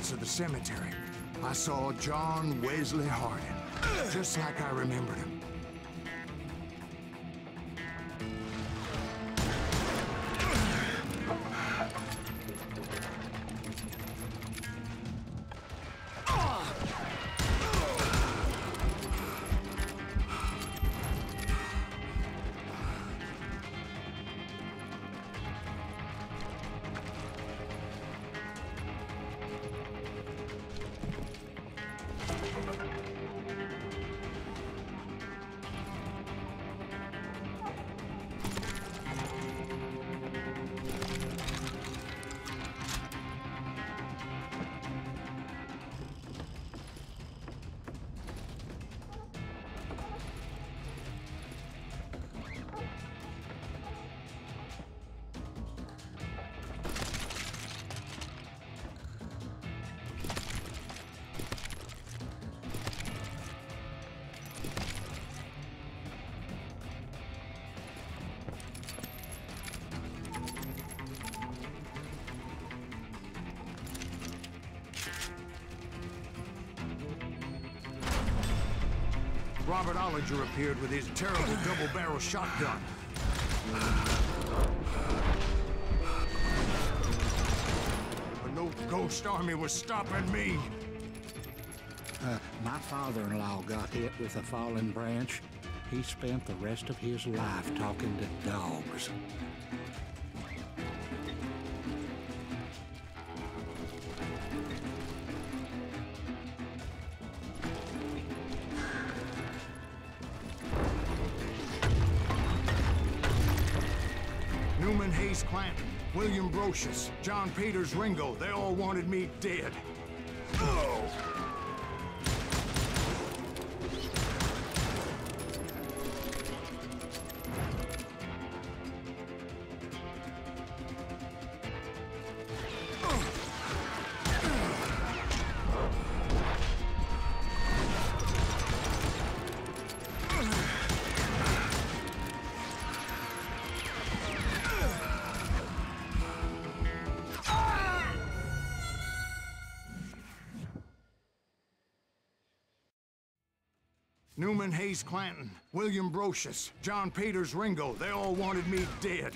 entrance of the cemetery, I saw John Wesley Hardin, just like I remembered him. Robert Ollinger appeared with his terrible double-barrel shotgun. But no ghost army was stopping me. My father-in-law got hit with a fallen branch. He spent the rest of his life talking to dogs. Newman Hayes Clanton, William Brocious, John Peters Ringo, they all wanted me dead. Newman Hayes Clanton, William Brocious, John Peters Ringo, they all wanted me dead.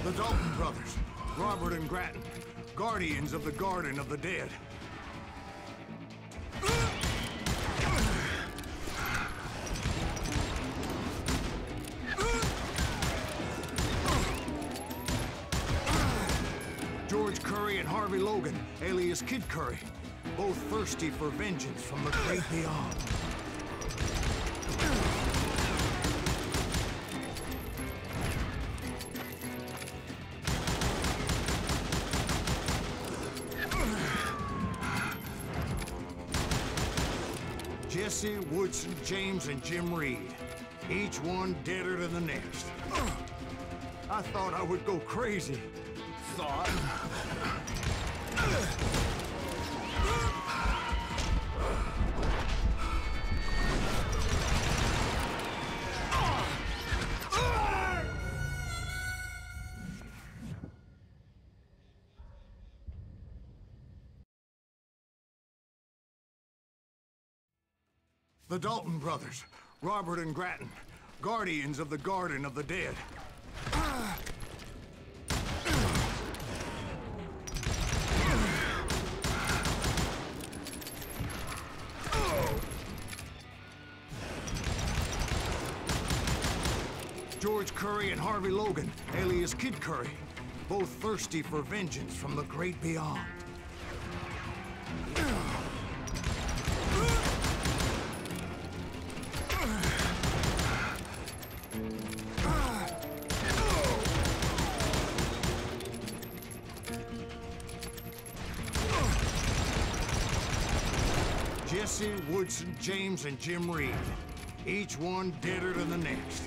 The Dalton brothers, Robert and Grattan, guardians of the Garden of the Dead. George Curry and Harvey Logan, alias Kid Curry, both thirsty for vengeance from the great beyond. Jesse, Woodson, James, and Jim Reed. Each one deader than the next. I thought I would go crazy. Thought. The Dalton brothers, Robert and Grattan, guardians of the Garden of the Dead. George Curry and Harvey Logan, alias Kid Curry, both thirsty for vengeance from the great beyond. Jesse, Woodson, James, and Jim Reed. Each one deader than the next.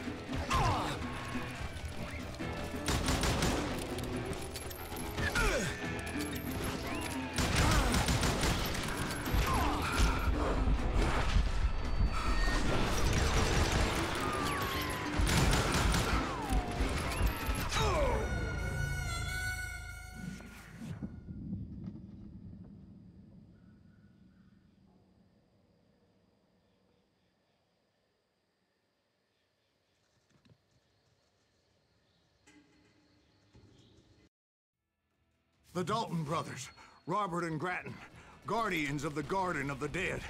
The Dalton brothers, Robert and Grattan, guardians of the Garden of the Dead.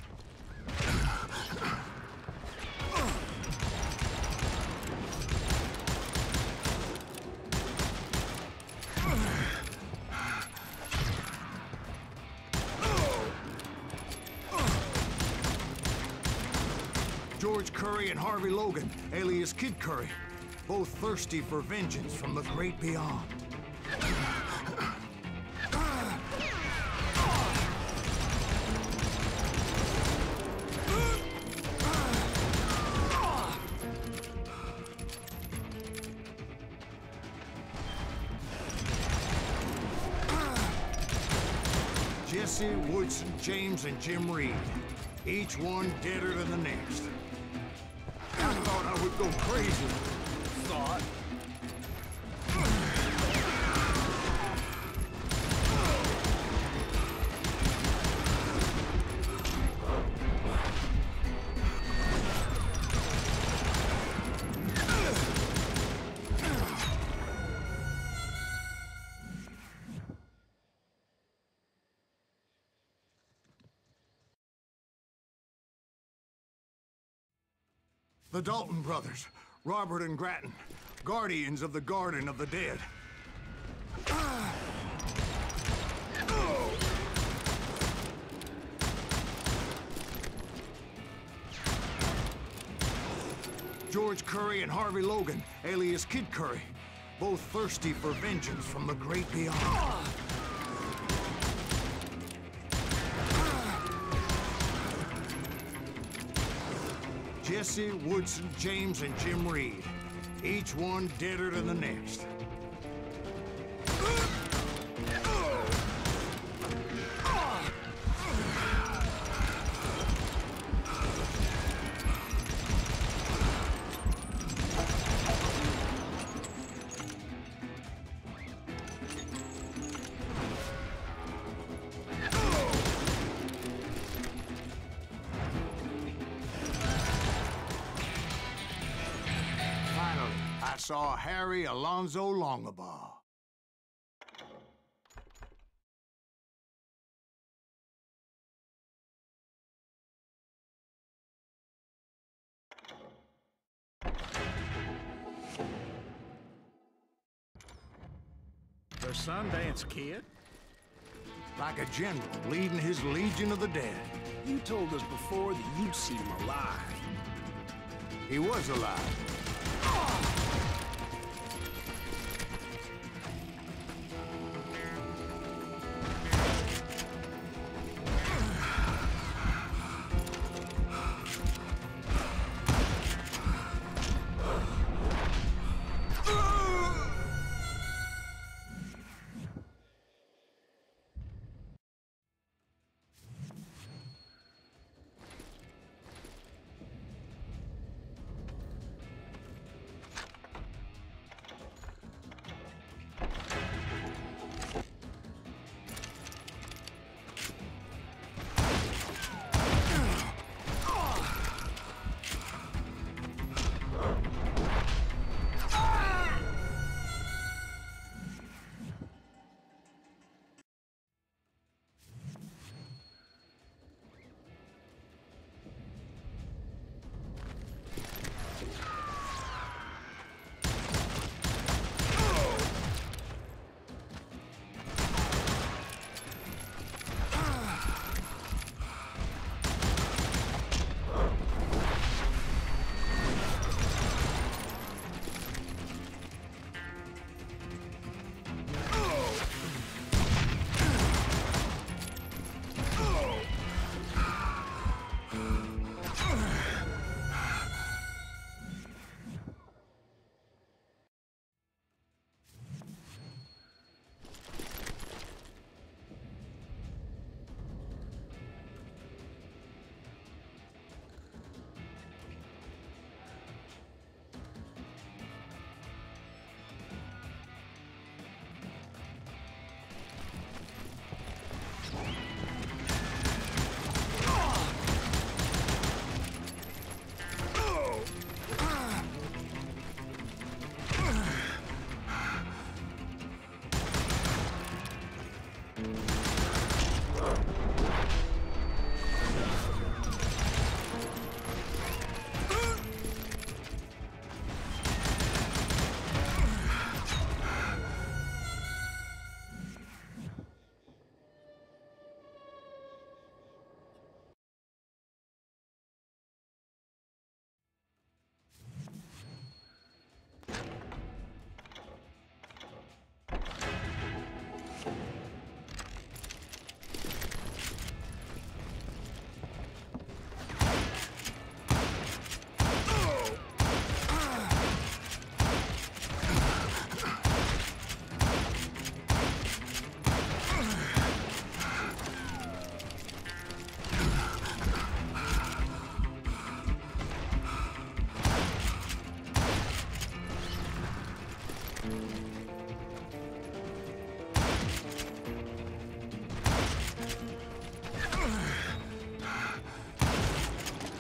George Curry and Harvey Logan, alias Kid Curry, both thirsty for vengeance from the great beyond. Jesse, Woodson, James, and Jim Reed. Each one deader than the next. I thought I would go crazy. Thought? The Dalton brothers, Robert and Grattan, guardians of the Garden of the Dead. George Curry and Harvey Logan, alias Kid Curry, both thirsty for vengeance from the great beyond. Jesse, Woodson, James, and Jim Reed. Each one deader than the next. I saw Harry Alonzo Longabaugh. The Sundance Kid? Like a general leading his Legion of the Dead. You told us before that you'd seen him alive. He was alive.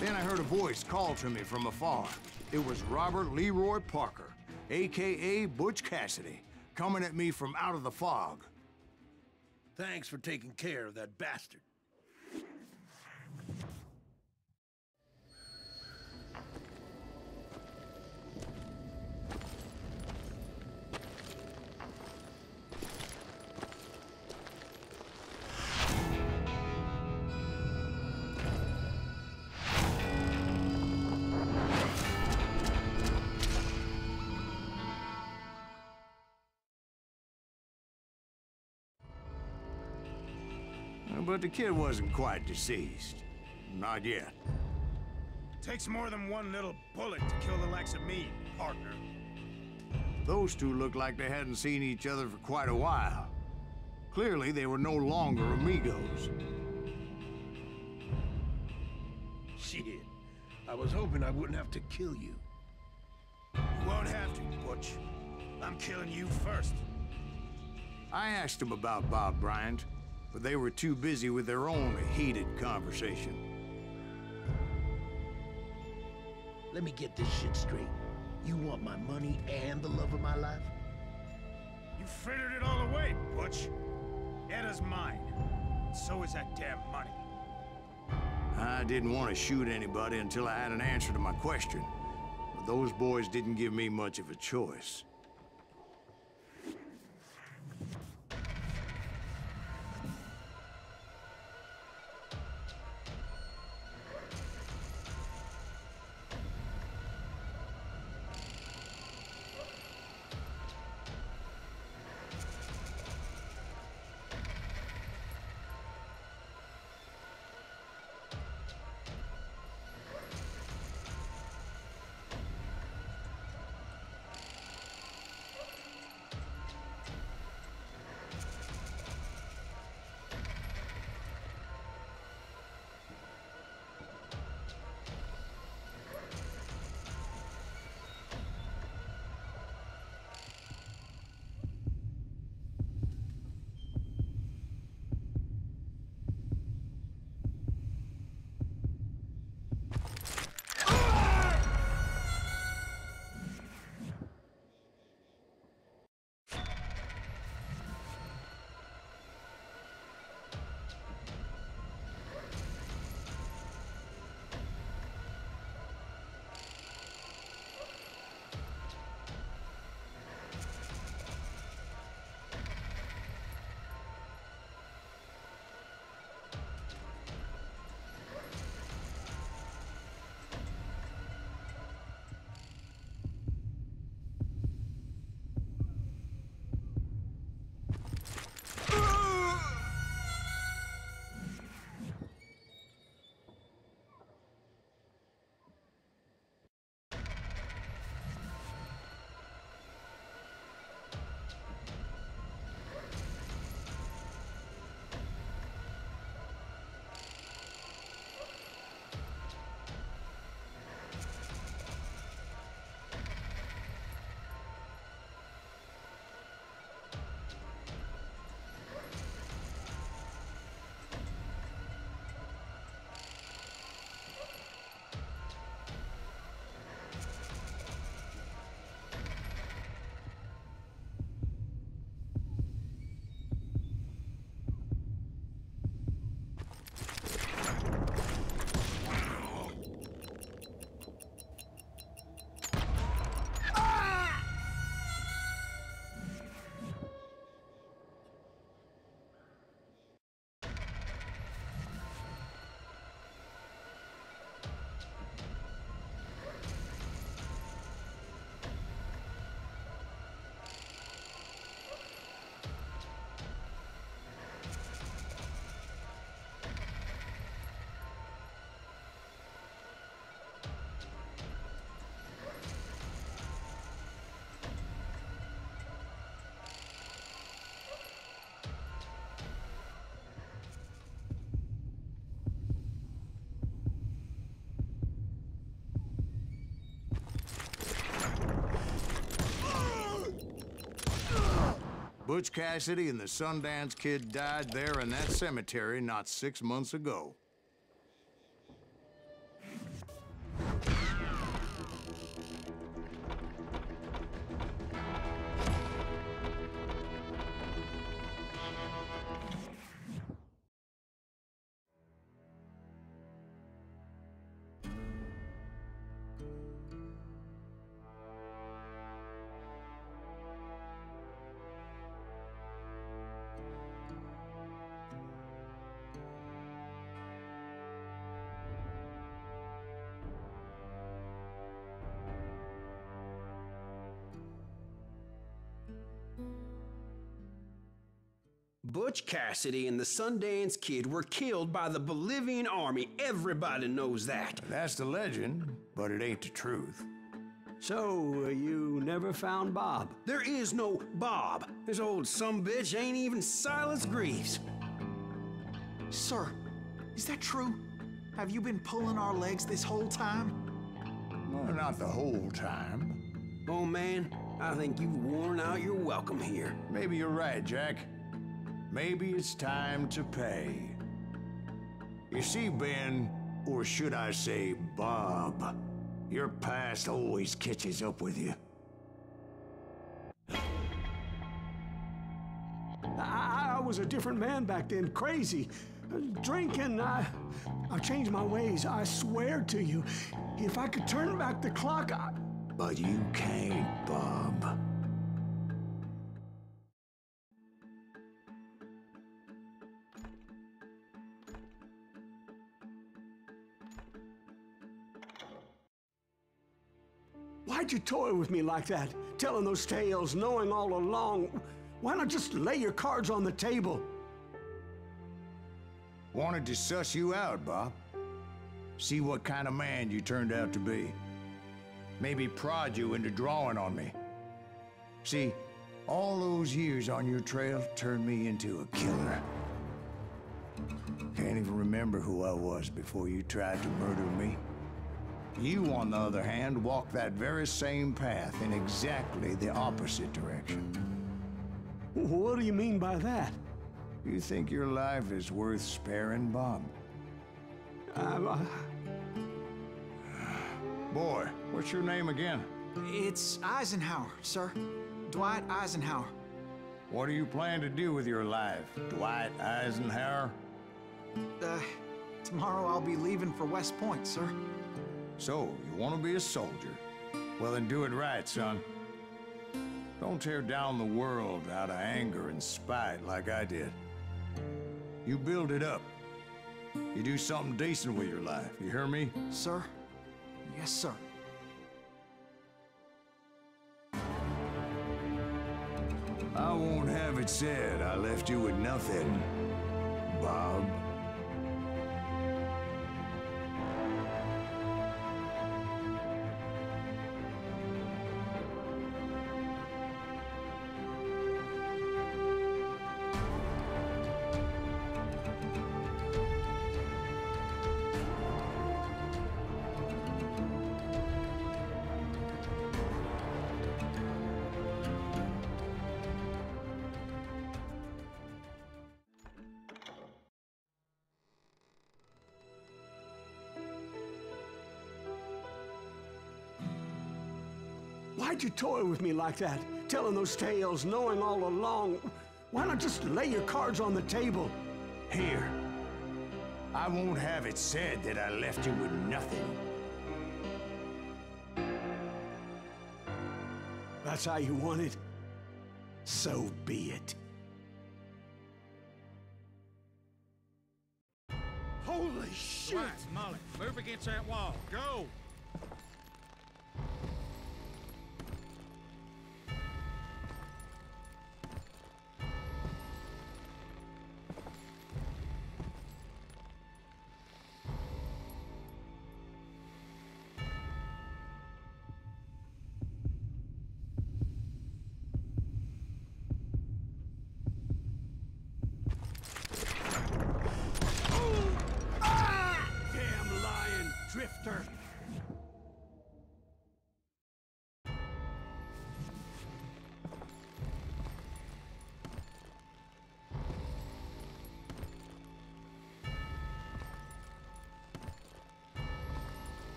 Then I heard a voice call to me from afar. It was Robert Leroy Parker, a.k.a. Butch Cassidy, coming at me from out of the fog. Thanks for taking care of that bastard. But the kid wasn't quite deceased. Not yet. Takes more than one little bullet to kill the likes of me, partner. Those two looked like they hadn't seen each other for quite a while. Clearly, they were no longer amigos. Shit. I was hoping I wouldn't have to kill you. You won't have to, Butch. I'm killing you first. I asked them about Bob Bryant, but they were too busy with their own heated conversation. Let me get this shit straight. You want my money and the love of my life? You frittered it all away, Butch. Eda's mine. So is that damn money. I didn't want to shoot anybody until I had an answer to my question, but those boys didn't give me much of a choice. Butch Cassidy and the Sundance Kid died there in that cemetery not 6 months ago. Butch Cassidy and the Sundance Kid were killed by the Bolivian army. Everybody knows that. That's the legend, but it ain't the truth. So, you never found Bob? There is no Bob. This old sumbitch ain't even Silas Greaves. Sir, is that true? Have you been pulling our legs this whole time? Well, not the whole time. Oh man, I think you've worn out your welcome here. Maybe you're right, Jack. Maybe it's time to pay. You see, Ben, or should I say Bob, your past always catches up with you. I was a different man back then, crazy. Drinking, I've changed my ways, I swear to you. If I could turn back the clock, But you can't, Bob. Why'd you toy with me like that? Telling those tales, knowing all along. Why not just lay your cards on the table? Wanted to suss you out, Bob. See what kind of man you turned out to be. Maybe prod you into drawing on me. See, all those years on your trail turned me into a killer. Can't even remember who I was before you tried to murder me. You, on the other hand, walked that very same path in exactly the opposite direction. What do you mean by that? You think your life is worth sparing, Bob? Boy, what's your name again? It's Eisenhower, sir. Dwight Eisenhower. What do you plan to do with your life, Dwight Eisenhower? Tomorrow I'll be leaving for West Point, sir. So, you want to be a soldier? Well, then do it right, son. Don't tear down the world out of anger and spite like I did. You build it up. You do something decent with your life, you hear me? Sir? Yes, sir. I won't have it said I left you with nothing, Bob. Why'd you toy with me like that? Telling those tales, knowing all along. Why not just lay your cards on the table? Here. I won't have it said that I left you with nothing. That's how you want it? So be it. Holy shit! Right, Molly, move against that wall. Go! Drifter!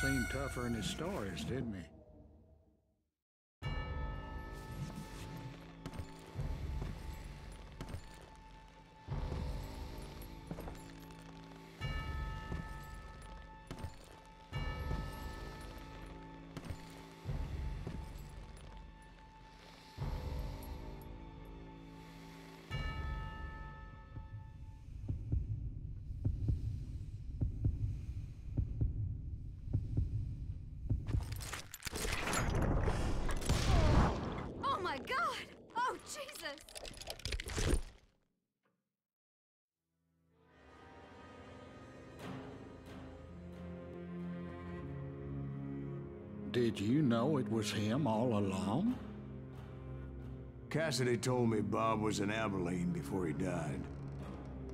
Seemed tougher in his stories, didn't he? Did you know it was him all along? Cassidy told me Bob was in Abilene before he died.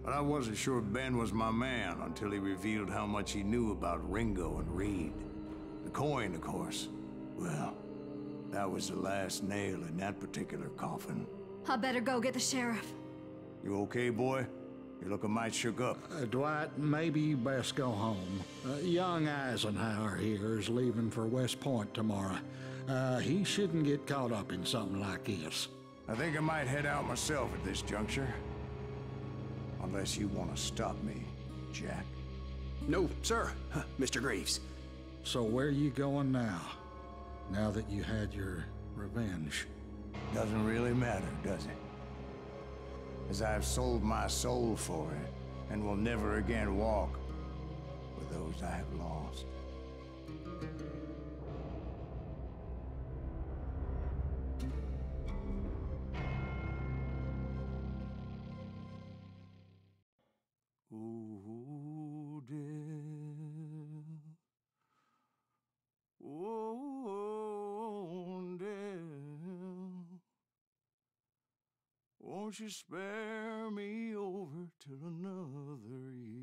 But I wasn't sure Ben was my man until he revealed how much he knew about Ringo and Reed. The coin, of course. Well, that was the last nail in that particular coffin. I better go get the sheriff. You okay, boy? You're looking mighty shook up. Dwight, maybe you best go home. Young Eisenhower here is leaving for West Point tomorrow. He shouldn't get caught up in something like this. I think I might head out myself at this juncture. Unless you want to stop me, Jack. No, sir, Mr. Graves. So where you going now? Now that you had your revenge? Doesn't really matter, does it? As I've sold my soul for it, and will never again walk with those I have lost. Ooh, dear. Oh, dear. Won't you spare me over till another year?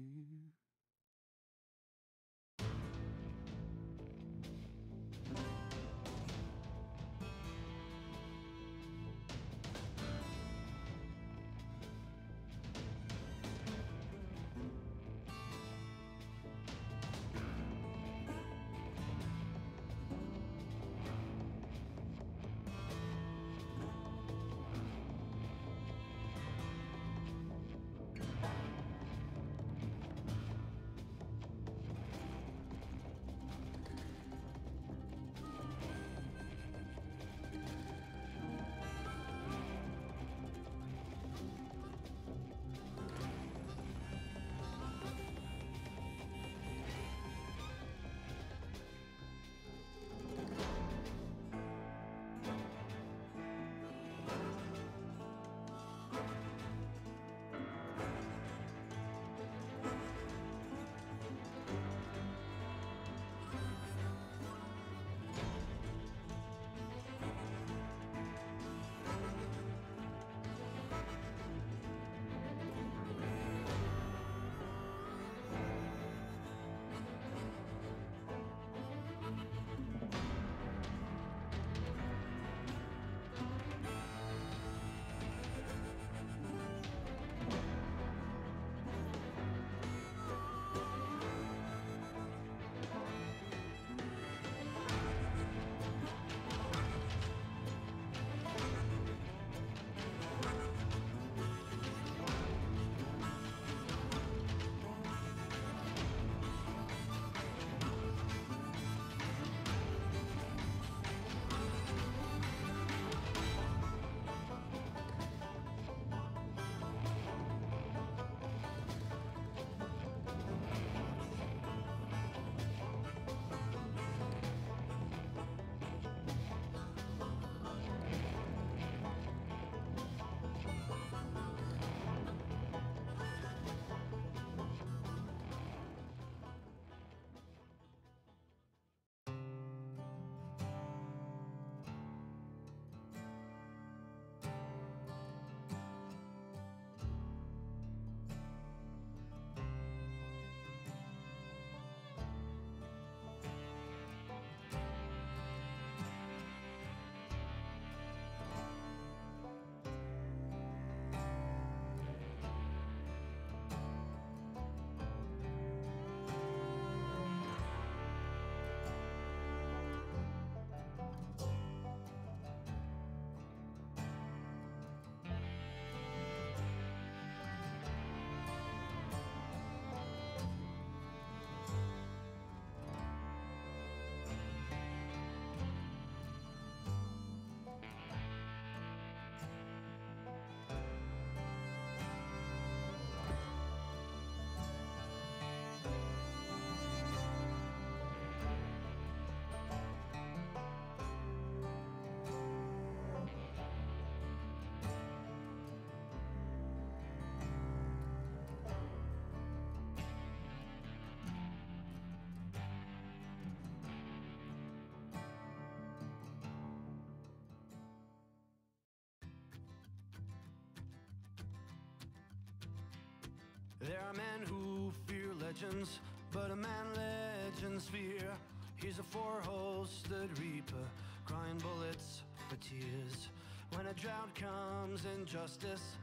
There are men who fear legends, but a man legends fear. He's a four-hosted reaper, crying bullets for tears. When a drought comes in justice,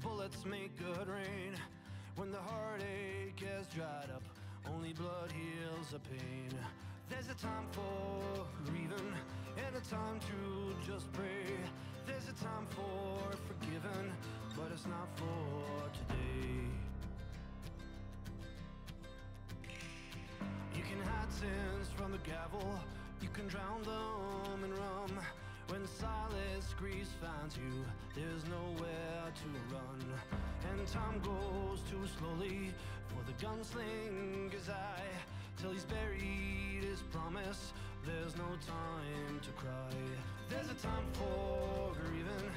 bullets make good rain. When the heartache has dried up, only blood heals the pain. There's a time for grieving and a time to just pray. There's a time for forgiving, but it's not for today. You can hide sins from the gavel, you can drown them in rum. When Silas Grease finds you, there's nowhere to run. And time goes too slowly for the gunslinger's eye. Till he's buried his promise, there's no time to cry. There's a time for grieving